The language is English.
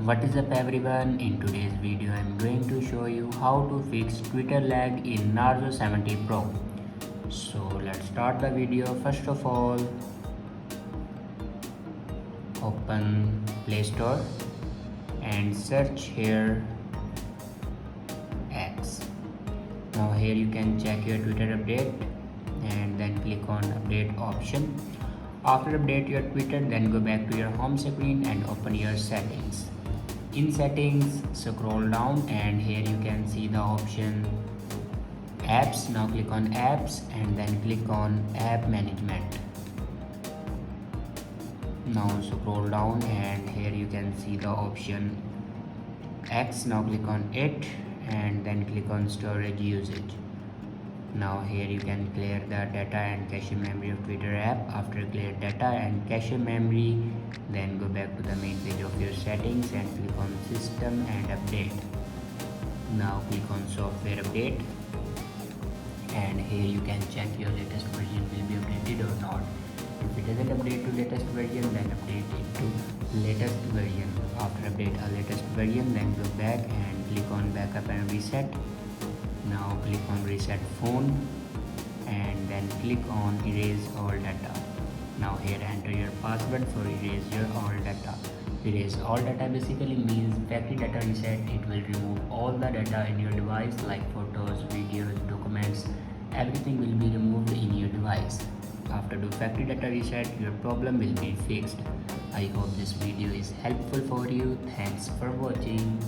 What is up everyone, in today's video I am going to show you how to fix Twitter lag in Narzo 70 Pro. So let's start the video. First of all, open Play Store and search here X. Now here you can check your Twitter update and then click on update option. After update your Twitter, then go back to your home screen and open your settings. In settings, scroll down and here you can see the option apps. Now click on apps and then click on app management. Now scroll down and here you can see the option X. Now click on it and then click on storage usage. Now here you can clear the data and cache memory of Twitter app. After clear data and cache memory, then go back to the main page of your settings and click on system and update. Now click on software update and here you can check your latest version will be updated or not. If it doesn't update to latest version, then update it to latest version. After update a latest version, then go back and click on backup and reset. Now click on reset phone and then click on erase all data. Now here enter your password for erase your all data. Erase all data basically means factory data reset. It will remove all the data in your device like photos, videos, documents. Everything will be removed in your device. After do factory data reset, your problem will be fixed. I hope this video is helpful for you. Thanks for watching.